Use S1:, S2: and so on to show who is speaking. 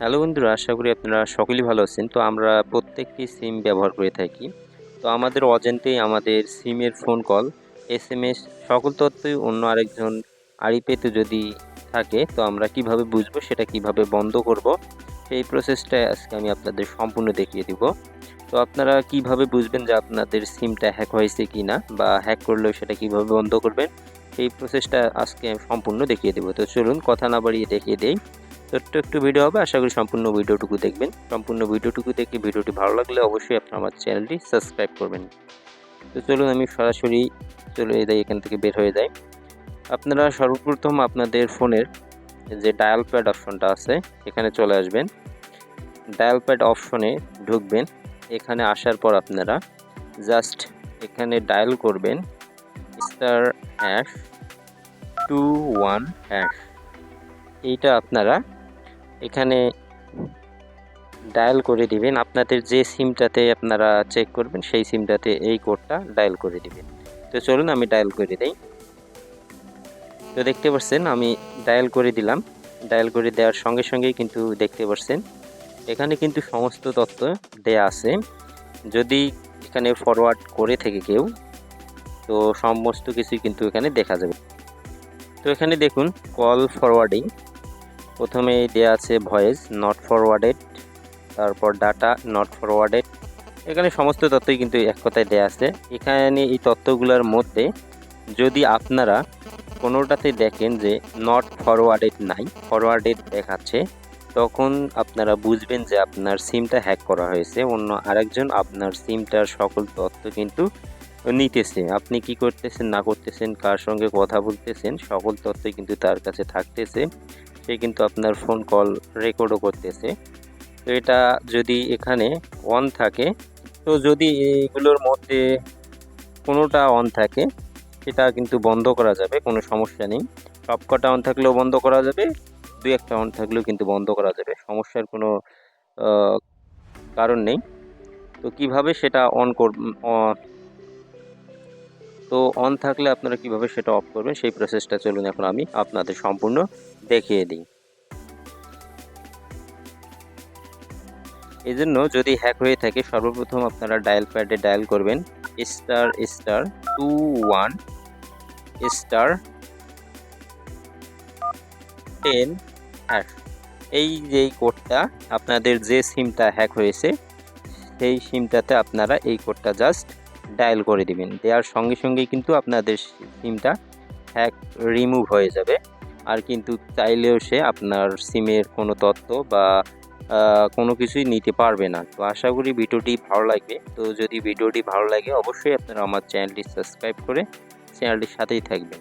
S1: Hello বন্ধুরা, আশা করি আপনারা সকলেই ভালো আছেন। তো আমরা প্রত্যেকটি সিম ব্যবহার করে থাকি। তো আমাদের অজান্তেই আমাদের সিমের ফোন কল, এসএমএস সকল তথ্যই অন্য আরেকজন আড়ি পেতে যদি থাকে, তো আমরা কিভাবে বুঝবো সেটা কিভাবে বন্ধ করব, সেই প্রসেসটা আজকে আমি আপনাদের সম্পূর্ণ দেখিয়ে দিব। তো আপনারা কিভাবে বুঝবেন যে আপনাদের সিমটা হ্যাক হয়েছে কিনা, বা হ্যাক করলেও সেটা কিভাবে বন্ধ করবেন, সেই প্রসেসটা আজকে আমি সম্পূর্ণ দেখিয়ে দেব। তো চলুন কথা না বাড়িয়ে দেখিয়ে দেই। ছোট্ট একটু ভিডিও হবে, আশা করি সম্পূর্ণ ভিডিওটুকু দেখবেন। সম্পূর্ণ ভিডিওটুকু দেখে ভিডিওটি ভালো লাগলে অবশ্যই আপনারা আমার চ্যানেলটি সাবস্ক্রাইব করবেন। তো চলুন আমি সরাসরি চলে যাই, এখান থেকে বের হয়ে যাই। আপনারা সর্বপ্রথম আপনাদের ফোনের যে ডায়াল প্যাড অপশনটা আছে এখানে চলে আসবেন। ডায়াল প্যাড অপশনে ঢুকবেন। এখানে আসার পর আপনারা জাস্ট এখানে ডায়াল করবেন *21#। এইটা আপনারা এখানে ডায়াল করে দিবেন। আপনাদের যে সিমটাতে আপনারা চেক করবেন সেই সিমটাতে এই কোডটা ডায়াল করে দিবেন। তো চলুন আমি ডায়াল করে দেই। তো দেখতে পাচ্ছেন আমি ডায়াল করে দিলাম। ডায়াল করে দেওয়ার সঙ্গে সঙ্গেই কিন্তু দেখতে পাচ্ছেন এখানে কিন্তু সমস্ত তথ্য দেয়া আছে। যদি এখানে ফরওয়ার্ড করে থেকে কেউ, তো সমস্ত কিছুই কিন্তু এখানে দেখা যাবে। তো এখানে দেখুন কল ফরওয়ার্ডিং, প্রথমেই দেয়া আছে ভয়েস নট ফরওয়ার্ডেড, তারপর ডাটা নট ফরওয়ার্ডেড। এখানে সমস্ত তথ্যই কিন্তু এক কথায় দেয়া আছে। এখানে এই তথ্যগুলোর মধ্যে যদি আপনারা কোনোটাতে দেখেন যে নট ফরওয়ার্ডেড নাই, ফরওয়ার্ডেড দেখাচ্ছে, তখন আপনারা বুঝবেন যে আপনার সিমটা হ্যাক করা হয়েছে। অন্য আরেকজন আপনার সিমটার সকল তথ্য কিন্তু নিতেছে। আপনি কি করতেছেন না করতেছেন, কার সঙ্গে কথা বলতেছেন, সকল তথ্যই কিন্তু তার কাছে থাকতেছে। সে কিন্তু আপনার ফোন কল রেকর্ডও করতেছে। তো এটা যদি এখানে অন থাকে, তো যদি এগুলোর মধ্যে কোনোটা অন থাকে সেটা কিন্তু বন্ধ করা যাবে, কোনো সমস্যা নেই। সবকটা অন থাকলেও বন্ধ করা যাবে, দুই একটা অন থাকলেও কিন্তু বন্ধ করা যাবে, সমস্যার কোনো কারণ নেই। তো কিভাবে সেটা অন তো অন থাকলে আপনারা কিভাবে সেটা অফ করবেন সেই প্রসেসটা চলুন এখন আমি আপনাদের সম্পূর্ণ দেখিয়ে দিই। এজন্য যদি হ্যাক হয়ে থাকে সর্বপ্রথম আপনারা ডায়াল প্যাডে ডায়াল করবেন *21*10#। এই যে কোডটা আপনাদের যে সিমটা হ্যাক হয়েছে সেই সিমটাতে আপনারা এই কোডটা জাস্ট ডায়াল করে দিবেন। দেওয়ার সঙ্গে সঙ্গেই কিন্তু আপনাদের সিমটা হ্যাক রিমুভ হয়ে যাবে। আর কিন্তু চাইলেও সে আপনার সিমের কোনো তথ্য বা কোনো কিছুই নিতে পারবে না। তো আশা করি ভিডিওটি ভালো লাগবে। তো যদি ভিডিওটি ভালো লাগে অবশ্যই আপনারা আমার চ্যানেলটি সাবস্ক্রাইব করে চ্যানেলটির সাথেই থাকবেন।